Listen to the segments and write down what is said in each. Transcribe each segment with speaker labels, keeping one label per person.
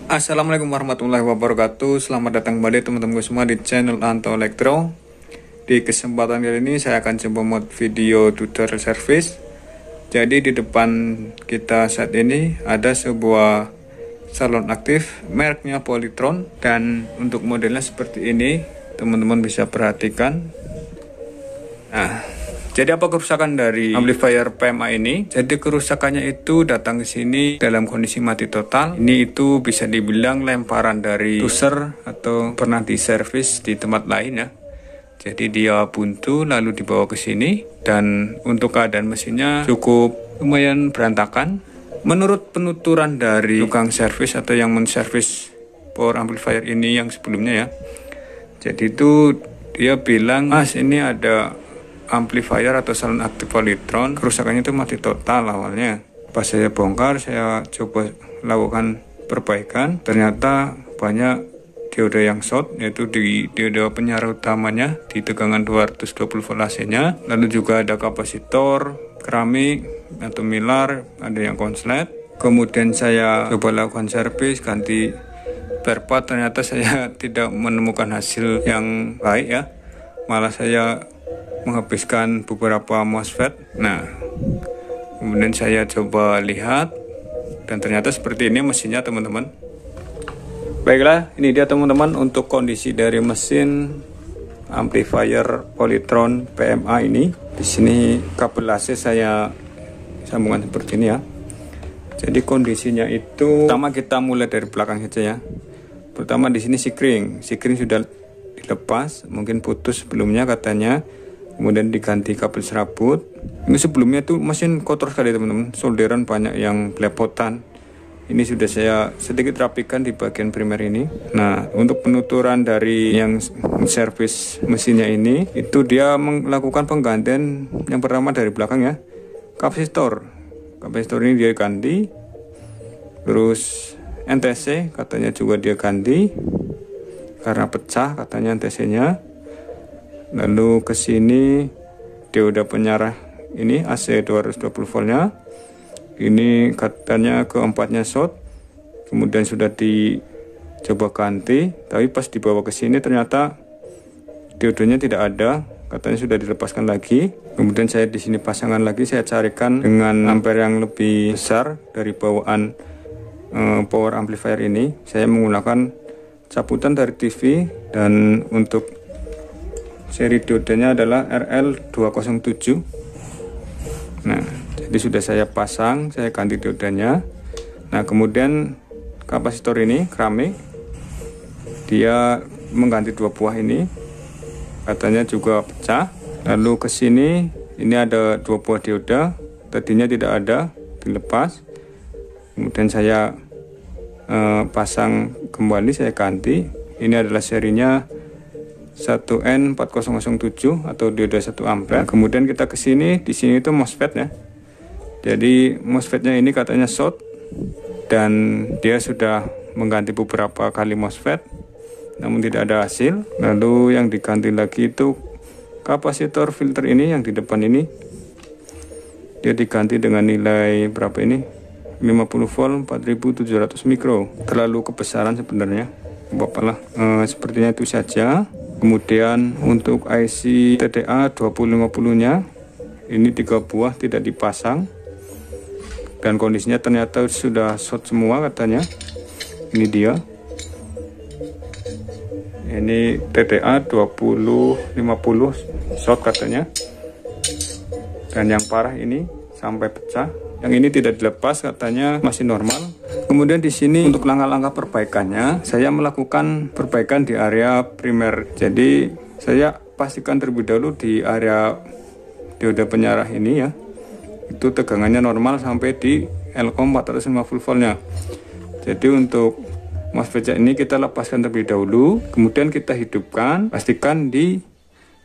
Speaker 1: Assalamualaikum warahmatullahi wabarakatuh. Selamat datang kembali teman-teman semua di channel Anto Elektro. Di kesempatan kali ini saya akan coba membuat video tutorial service. Jadi di depan kita saat ini ada sebuah salon aktif mereknya Polytron, dan untuk modelnya seperti ini, teman-teman bisa perhatikan. Nah, jadi apa kerusakan dari amplifier PMA ini? Jadi kerusakannya itu datang ke sini dalam kondisi mati total. Ini itu bisa dibilang lemparan dari user atau pernah diservis di tempat lain ya. Jadi dia buntu lalu dibawa ke sini, dan untuk keadaan mesinnya cukup lumayan berantakan. Menurut penuturan dari tukang servis atau yang menservis power amplifier ini yang sebelumnya ya. Jadi itu dia bilang, "Mas, ini ada amplifier atau salon aktif Polytron, kerusakannya itu mati total awalnya." Pas saya bongkar, saya coba lakukan perbaikan, ternyata banyak dioda yang short, yaitu di dioda penyara utamanya di tegangan 220 volt AC-nya, lalu juga ada kapasitor, keramik atau milar, ada yang konslet. Kemudian saya coba lakukan servis, ganti perpat, ternyata saya tidak menemukan hasil yang baik ya, malah saya menghabiskan beberapa MOSFET. Nah, kemudian saya coba lihat, dan ternyata seperti ini mesinnya teman-teman. Baiklah, ini dia teman-teman untuk kondisi dari mesin amplifier Polytron PMA ini. Di sini kabel AC saya sambungkan seperti ini ya. Jadi kondisinya itu, pertama kita mulai dari belakang saja ya. Pertama di sini sikring sudah dilepas, mungkin putus sebelumnya katanya. Kemudian diganti kabel serabut. Ini sebelumnya tuh mesin kotor sekali teman-teman, solderan banyak yang belepotan. Ini sudah saya sedikit rapikan di bagian primer ini. Nah, untuk penuturan dari yang servis mesinnya ini, itu dia melakukan penggantian yang pertama dari belakang ya, kapasitor ini dia ganti. Terus NTC katanya juga dia ganti karena pecah katanya NTC-nya. Lalu ke sini dioda penyarah ini AC 220 voltnya. Ini katanya keempatnya short. Kemudian sudah dicoba ganti, tapi pas dibawa ke sini ternyata diodanya tidak ada, katanya sudah dilepaskan lagi. Kemudian saya di sini pasangan lagi, saya carikan dengan ampere yang lebih besar dari bawaan power amplifier ini. Saya menggunakan cabutan dari TV, dan untuk seri diodanya adalah RL207. Nah, jadi sudah saya pasang, saya ganti diodanya. Nah, kemudian kapasitor ini keramik, dia mengganti dua buah ini, katanya juga pecah. Lalu ke sini ini ada dua buah dioda, tadinya tidak ada, dilepas. Kemudian saya pasang kembali, saya ganti. Ini adalah serinya 1N4007 atau dioda 1 ampere. Kemudian kita ke sini, di sini itu MOSFET ya. Jadi MOSFET-nya ini katanya short, dan dia sudah mengganti beberapa kali MOSFET, namun tidak ada hasil. Lalu yang diganti lagi itu kapasitor filter ini yang di depan ini. Dia diganti dengan nilai berapa ini? 50 volt 4700 mikro. Terlalu kebesaran sebenarnya. Bapalah, sepertinya itu saja. Kemudian untuk IC TDA 2050-nya ini 3 buah tidak dipasang, dan kondisinya ternyata sudah short semua katanya. Ini dia. Ini TDA 2050 short katanya. Dan yang parah ini sampai pecah. Yang ini tidak dilepas katanya, masih normal. Kemudian di sini untuk langkah-langkah perbaikannya, saya melakukan perbaikan di area primer. Jadi saya pastikan terlebih dahulu di area dioda penyarah ini ya, itu tegangannya normal sampai di Elcom 450 voltnya. Jadi untuk MOSFET ini kita lepaskan terlebih dahulu, kemudian kita hidupkan. Pastikan di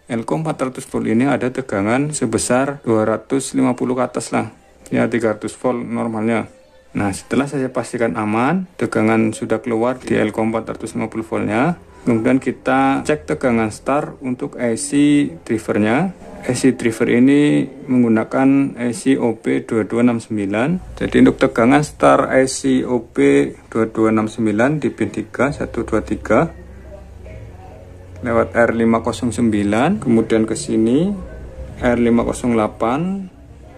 Speaker 1: Elcom 400 volt ini ada tegangan sebesar 250 ke atas lah ya, 300 volt normalnya. Nah, setelah saya pastikan aman, tegangan sudah keluar di Elcom 450 voltnya, kemudian kita cek tegangan start untuk IC drivernya. IC driver ini menggunakan IC OP2269. Jadi untuk tegangan start IC OP2269 di pin 3 123 lewat R509, kemudian ke sini R508,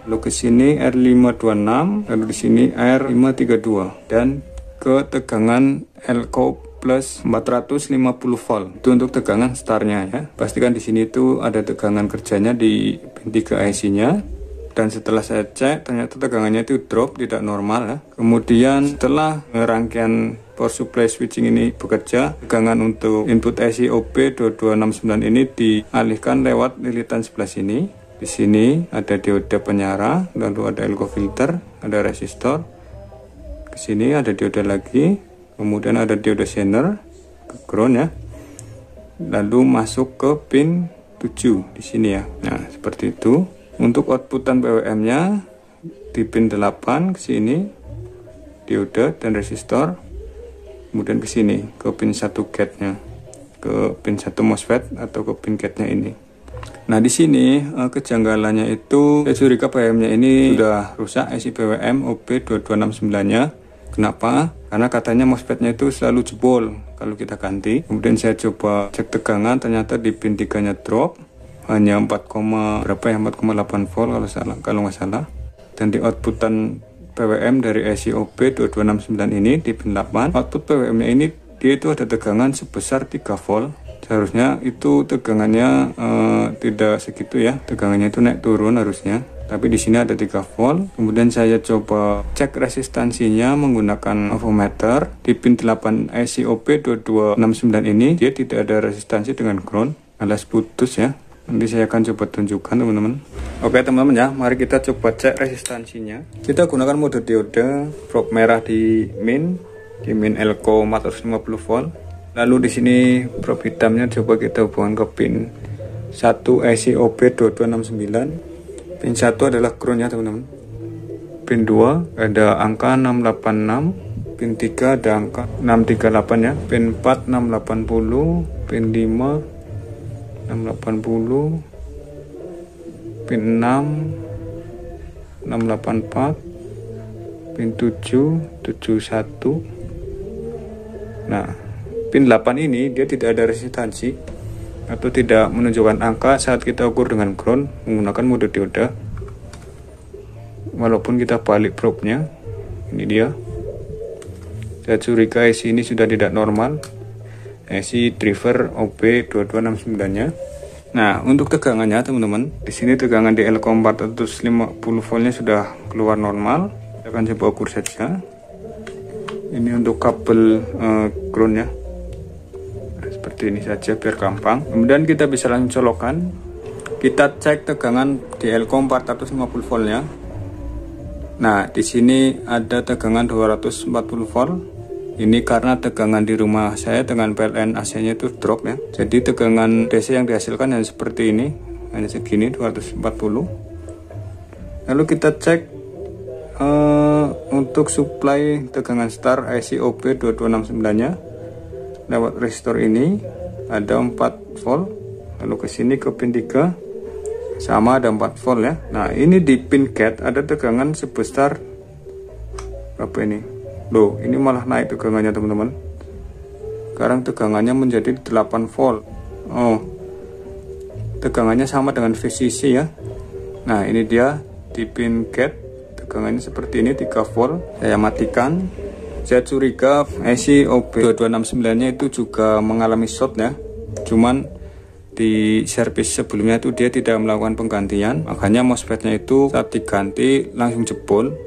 Speaker 1: lalu ke sini R526, lalu di sini R532, dan ke tegangan Elco plus 450 volt. Itu untuk tegangan startnya ya. Pastikan di sini itu ada tegangan kerjanya di pin 3 IC-nya. Dan setelah saya cek, ternyata tegangannya itu drop, tidak normal ya. Kemudian setelah rangkaian power supply switching ini bekerja, tegangan untuk input IC OP2269 ini dialihkan lewat lilitan sebelah sini. Di sini ada dioda penyara, lalu ada elco filter, ada resistor. Ke sini ada dioda lagi, kemudian ada dioda sender ke ground ya. Lalu masuk ke pin 7 di sini ya. Nah, seperti itu. Untuk outputan PWM-nya di pin 8 ke sini dioda dan resistor. Kemudian ke sini ke pin 1 gate-nya, ke pin 1 MOSFET atau ke pin gate-nya ini. Nah, di sini kejanggalannya itu saya curiga PWM-nya ini sudah rusak, IC PWM OP2269-nya. Kenapa? Karena katanya MOSFET-nya itu selalu jebol kalau kita ganti. Kemudian saya coba cek tegangan, ternyata di pin 3-nya drop hanya 4,8 volt kalau nggak salah. Dan di outputan PWM dari IC OP2269 ini di pin 8, output PWM-nya ini dia itu ada tegangan sebesar 3 volt. Seharusnya itu tegangannya tidak segitu ya, tegangannya itu naik turun harusnya. Tapi di sini ada 3 volt. Kemudian saya coba cek resistansinya menggunakan avometer di pin 8 IC OP2269 ini, dia tidak ada resistansi dengan ground, alias putus ya. Nanti saya akan coba tunjukkan teman-teman. Oke teman-teman ya, mari kita coba cek resistansinya. Kita gunakan mode dioda probe merah di min elco 450 volt. Lalu di sini probe hitamnya coba kita hubungkan ke pin 1 IC OP2269. Pin 1 adalah ground ya teman-teman. Pin 2 ada angka 686, pin 3 ada angka 638 ya, pin 4 680, pin 5 680, pin 6 684, pin 7 71. Nah, pin 8 ini dia tidak ada resistansi atau tidak menunjukkan angka saat kita ukur dengan ground menggunakan mode dioda. Walaupun kita balik probe-nya, ini dia. Saya curiga IC ini sudah tidak normal. IC driver OP2269-nya. Nah, untuk tegangannya teman-teman, di sini tegangan di elco 450 voltnya sudah keluar normal. Kita akan coba ukur saja. Ini untuk kabel groundnya. Nah, seperti ini saja biar gampang. Kemudian kita bisa langsung colokan. Kita cek tegangan di elco 450 voltnya. Nah, di sini ada tegangan 240 volt. Ini karena tegangan di rumah saya dengan PLN AC-nya itu drop ya. Jadi tegangan DC yang dihasilkan hanya seperti ini, hanya segini 240. Lalu kita cek untuk supply tegangan start IC OP2269-nya lewat resistor ini ada 4 volt. Lalu ke sini ke pin 3 sama ada 4 volt ya. Nah, ini di pin gate ada tegangan sebesar berapa ini? Loh, ini malah naik tegangannya teman-teman. Sekarang tegangannya menjadi 8 volt. Oh, tegangannya sama dengan VCC ya. Nah, ini dia di pin gate tegangannya seperti ini 3 volt. Saya matikan. Saya curiga IC OP2269-nya itu juga mengalami short ya. Cuman di servis sebelumnya itu dia tidak melakukan penggantian, makanya MOSFET-nya itu saat diganti langsung jebol.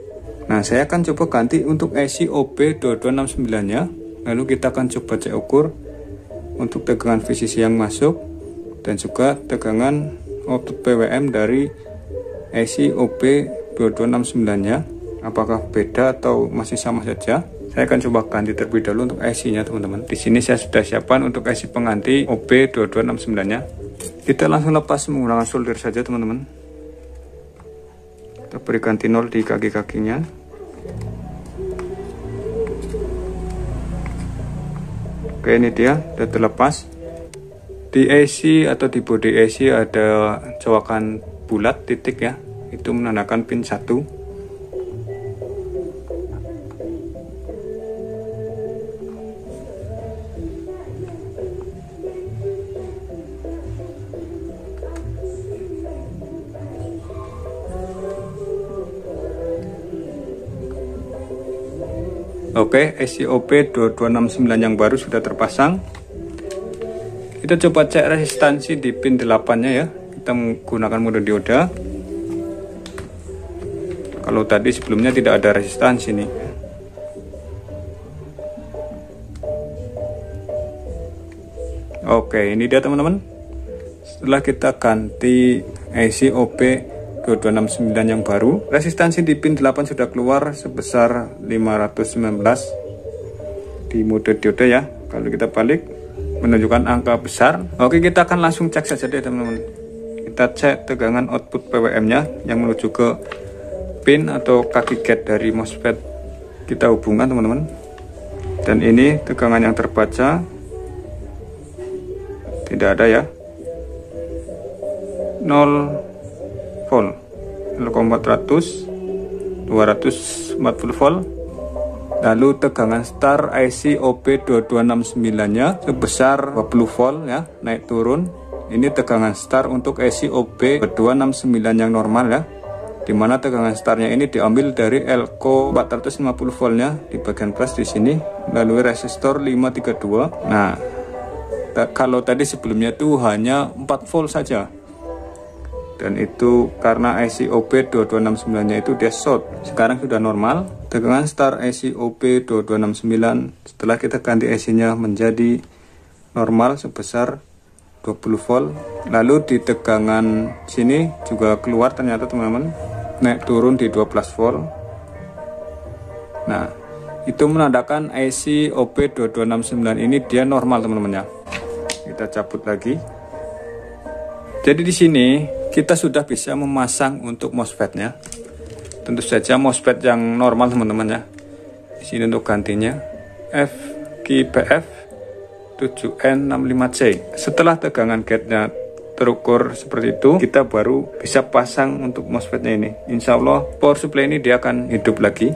Speaker 1: Nah, saya akan coba ganti untuk IC OP2269-nya. Lalu kita akan coba cek ukur untuk tegangan VCC yang masuk dan juga tegangan output PWM dari IC OP2269-nya. Apakah beda atau masih sama saja? Saya akan coba ganti terlebih dahulu untuk IC-nya teman-teman. Di sini saya sudah siapkan untuk IC pengganti OP2269-nya. Kita langsung lepas menggunakan solder saja teman-teman. Kita beri ganti 0 di kaki-kakinya. Oke, ini dia sudah terlepas. Di AC atau di body AC ada colokan bulat titik ya, itu menandakan pin 1. Oke, ACOP 2269 yang baru sudah terpasang. Kita coba cek resistansi di pin 8-nya ya. Kita menggunakan mode dioda. Kalau tadi sebelumnya tidak ada resistansi nih. Oke, ini dia teman-teman. Setelah kita ganti ACOP 2269 yang baru, resistansi di pin 8 sudah keluar sebesar 519 di mode dioda ya. Kalau kita balik menunjukkan angka besar. Oke, kita akan langsung cek saja deh teman-teman. Kita cek tegangan output PWM nya yang menuju ke pin atau kaki gate dari MOSFET kita hubungkan teman-teman. Dan ini tegangan yang terbaca tidak ada ya, 0 volt, 0,400 240 volt. Lalu tegangan start ACOP 2269 nya sebesar 20 volt ya, naik turun. Ini tegangan start untuk ACOP 2269 yang normal ya, dimana tegangan startnya ini diambil dari elko 450 voltnya di bagian plus di sini melalui resistor 532. Nah, kalau tadi sebelumnya itu hanya 4 volt saja, dan itu karena ACOP 2269 nya itu dia short. Sekarang sudah normal. Tegangan start ACOP 2269 setelah kita ganti AC nya menjadi normal sebesar 20 volt. Lalu di tegangan sini juga keluar ternyata teman-teman, naik turun di 12 volt. Nah, itu menandakan ACOP 2269 ini dia normal teman-teman ya. Kita cabut lagi. Jadi di sini kita sudah bisa memasang untuk MOSFET-nya. Tentu saja MOSFET yang normal teman-teman ya. Di sini untuk gantinya FKBF 7N65C. Setelah tegangan gate-nya terukur seperti itu, kita baru bisa pasang untuk MOSFET-nya ini. Insya Allah power supply ini dia akan hidup lagi.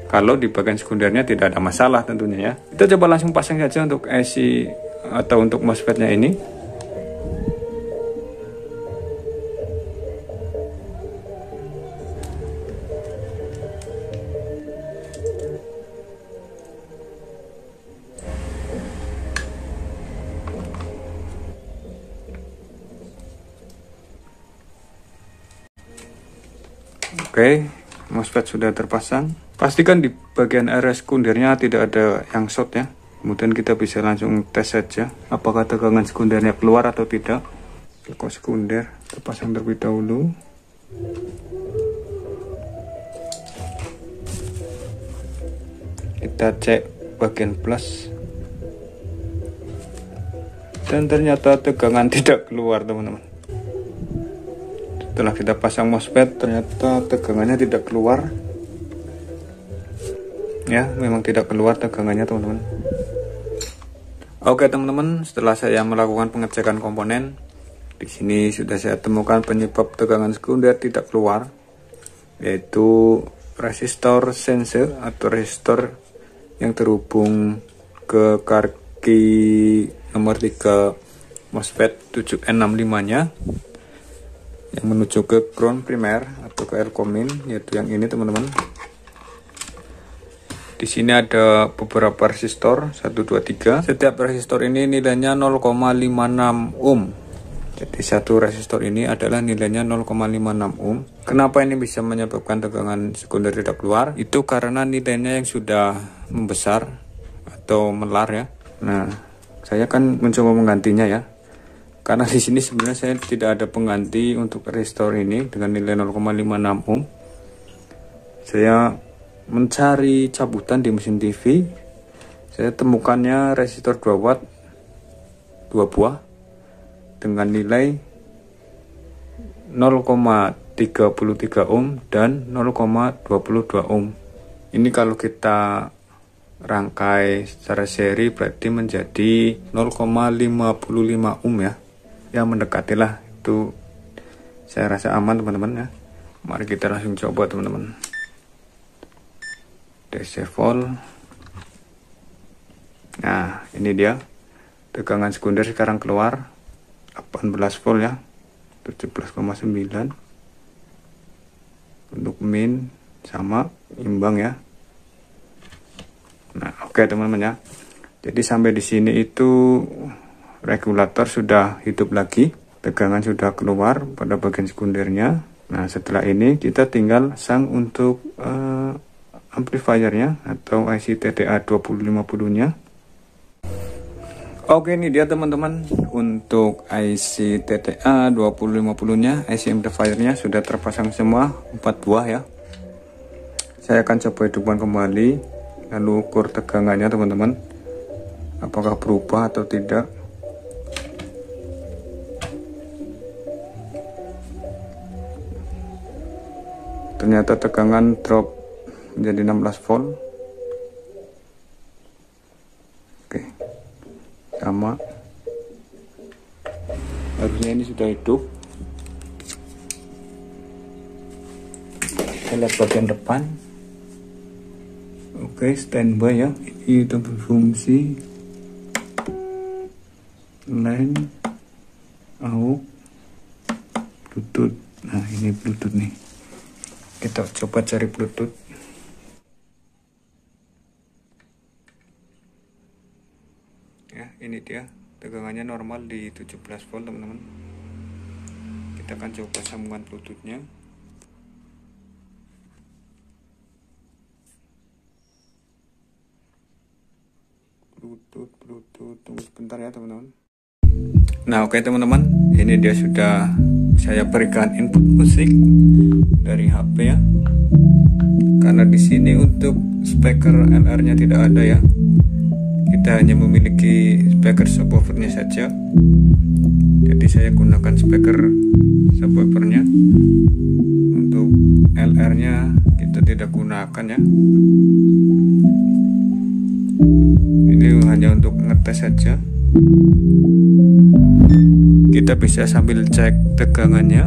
Speaker 1: Kalau di bagian sekundernya tidak ada masalah tentunya ya. Kita coba langsung pasang saja untuk AC atau untuk MOSFET-nya ini. Oke, MOSFET sudah terpasang. Pastikan di bagian area sekundernya tidak ada yang short ya. Kemudian kita bisa langsung tes saja apakah tegangan sekundernya keluar atau tidak. Elko sekunder terpasang terlebih dahulu. Kita cek bagian plus, dan ternyata tegangan tidak keluar teman-teman. Setelah kita pasang MOSFET ternyata tegangannya tidak keluar ya, memang tidak keluar tegangannya teman-teman. Oke teman-teman, setelah saya melakukan pengecekan komponen, di sini sudah saya temukan penyebab tegangan sekunder tidak keluar, yaitu resistor sense atau resistor yang terhubung ke kaki nomor 3 MOSFET 7N65 nya yang menuju ke ground primer atau ke elkomin, yaitu yang ini teman-teman. Di sini ada beberapa resistor 1, 2, 3. Setiap resistor ini nilainya 0,56 ohm. Jadi satu resistor ini adalah nilainya 0,56 ohm. Kenapa ini bisa menyebabkan tegangan sekunder tidak keluar? Itu karena nilainya yang sudah membesar atau melar ya. Nah, saya akan mencoba menggantinya ya. Karena di sini sebenarnya saya tidak ada pengganti untuk resistor ini dengan nilai 0,56 ohm. Saya mencari cabutan di mesin TV. Saya temukannya resistor 2 watt 2 buah dengan nilai 0,33 ohm dan 0,22 ohm. Ini kalau kita rangkai secara seri berarti menjadi 0,55 ohm ya. Ya mendekatilah, itu saya rasa aman teman-teman ya. Mari kita langsung coba teman-teman. DC volt. Nah ini dia tegangan sekunder sekarang keluar 18 volt ya, 17,9. Untuk min sama imbang ya. Nah oke teman-teman ya, jadi sampai di sini itu regulator sudah hidup lagi, tegangan sudah keluar pada bagian sekundernya. Nah setelah ini kita tinggal sang untuk amplifiernya atau IC TTA 2050 nya. Oke, ini dia teman-teman untuk IC TTA 2050 nya, IC amplifiernya sudah terpasang semua 4 buah ya. Saya akan coba hidupkan kembali, lalu ukur tegangannya teman-teman, apakah berubah atau tidak. Ternyata tegangan drop menjadi 16 volt. Oke, sama, harusnya ini sudah hidup. Kita lihat bagian depan. Oke, standby ya. Ini itu berfungsi LAN, AUX, Bluetooth. Nah ini Bluetooth nih, kita coba cari Bluetooth. Ya ini dia, tegangannya normal di 17 volt teman-teman. Kita akan coba sambungan Bluetoothnya. Bluetooth, tunggu sebentar ya teman-teman. Nah oke teman-teman, ini dia sudah saya berikan input musik dari HP ya. Karena di sini untuk speaker LR-nya tidak ada ya, kita hanya memiliki speaker subwoofernya saja. Jadi saya gunakan speaker subwoofernya. Untuk LR-nya kita tidak gunakan ya. Ini hanya untuk ngetes saja. Kita bisa sambil cek tegangannya.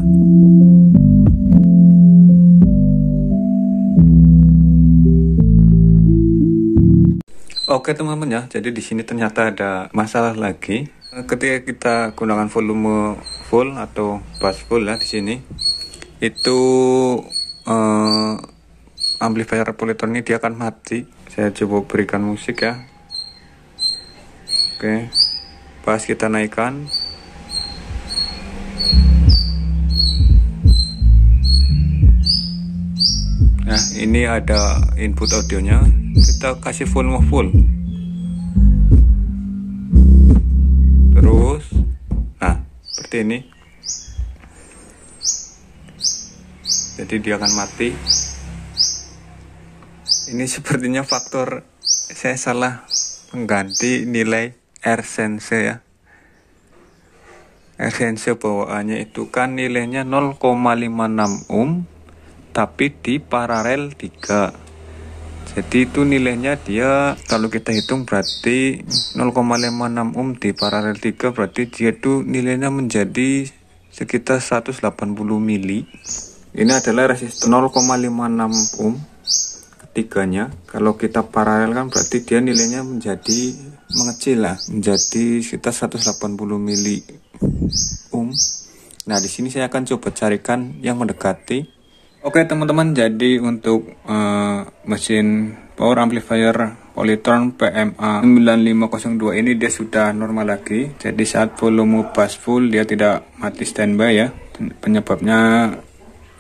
Speaker 1: Oke teman-teman ya, jadi di sini ternyata ada masalah lagi. Ketika kita gunakan volume full atau bass full ya di sini, itu amplifier Polytron ini dia akan mati. Saya coba berikan musik ya. Oke, bass kita naikkan. Nah ini ada input audionya, kita kasih volume full. Terus, nah seperti ini. Jadi dia akan mati. Ini sepertinya faktor saya salah mengganti nilai R-sense ya. R-sense bawaannya itu kan nilainya 0,56 ohm, tapi di paralel 3. Jadi itu nilainya dia kalau kita hitung berarti 0,56 ohm di paralel 3, berarti dia itu nilainya menjadi sekitar 180 mili. Ini adalah resistor 0,56 ohm ketiganya. Kalau kita paralel kan berarti dia nilainya menjadi mengecil lah, menjadi sekitar 180 mili ohm. Nah di sini saya akan coba carikan yang mendekati. Oke teman-teman, jadi untuk mesin power amplifier Polytron PMA 9502 ini dia sudah normal lagi. Jadi saat volume bass full dia tidak mati standby ya. Penyebabnya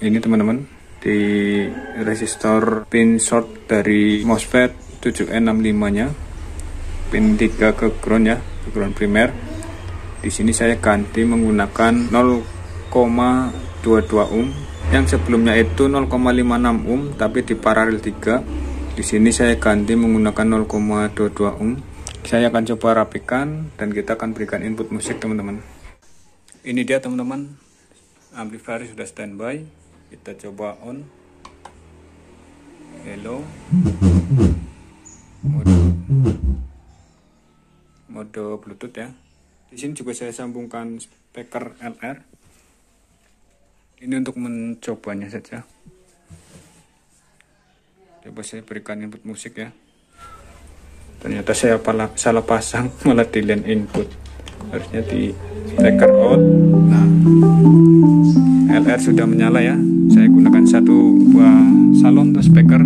Speaker 1: ini teman-teman, di resistor pin short dari MOSFET 7N65 nya, pin 3 ke ground ya, ke ground primer. Di sini saya ganti menggunakan 0,22 ohm. Yang sebelumnya itu 0,56 ohm tapi di paralel 3. Di sini saya ganti menggunakan 0,22 ohm. Saya akan coba rapikan dan kita akan berikan input musik teman-teman. Ini dia teman-teman, amplifier sudah standby. Kita coba on. Hello. Mode mode Bluetooth ya. Di sini juga saya sambungkan speaker LR. Ini untuk mencobanya saja. Coba saya berikan input musik ya. Ternyata saya salah pasang, malah di line input. Harusnya di speaker out. Nah, LR sudah menyala ya. Saya gunakan satu buah salon untuk speaker.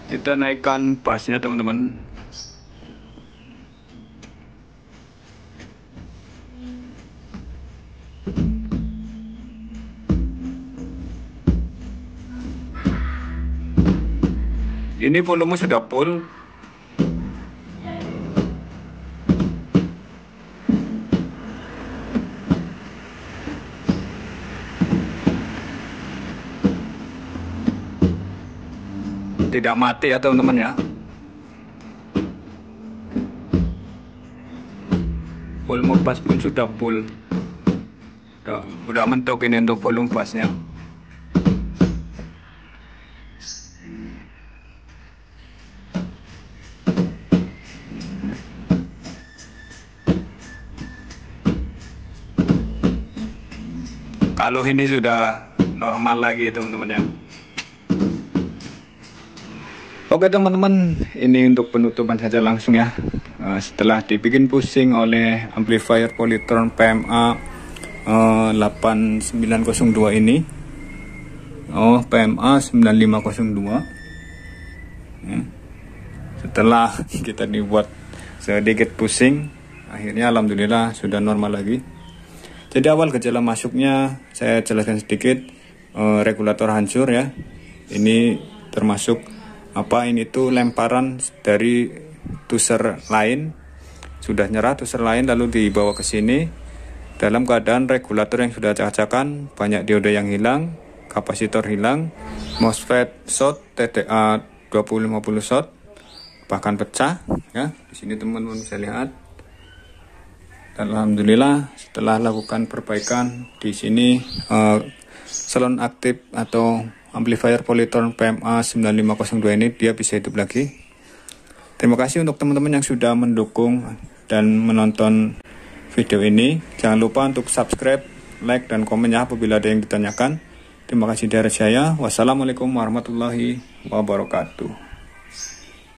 Speaker 1: Kita naikkan bassnya teman-teman. Ini volume sudah full. Tidak mati ya teman-teman ya. Volume bass pun sudah full. Udah mentok ini untuk volume bassnya. Kalau ini sudah normal lagi teman-teman ya. Oke teman-teman, ini untuk penutupan saja langsung ya. Setelah dibikin pusing oleh amplifier Polytron PMA 8902 ini, PMA 9502 ya. Setelah kita dibuat sedikit pusing, akhirnya alhamdulillah sudah normal lagi. Jadi awal gejala masuknya saya jelaskan sedikit. Regulator hancur ya. Ini termasuk ini tuh lemparan dari tuser lain, sudah nyerah tuser lain lalu dibawa ke sini dalam keadaan regulator yang sudah acak-acakan, banyak dioda yang hilang, kapasitor hilang, MOSFET short, TDA 2050 short, bahkan pecah ya. Di sini teman-teman bisa lihat. Dan alhamdulillah setelah lakukan perbaikan di sini salon aktif atau amplifier Polytron PMA 9502 ini dia bisa hidup lagi. Terima kasih untuk teman-teman yang sudah mendukung dan menonton video ini. Jangan lupa untuk subscribe, like, dan komen ya apabila ada yang ditanyakan. Terima kasih dari saya. Wassalamualaikum warahmatullahi wabarakatuh.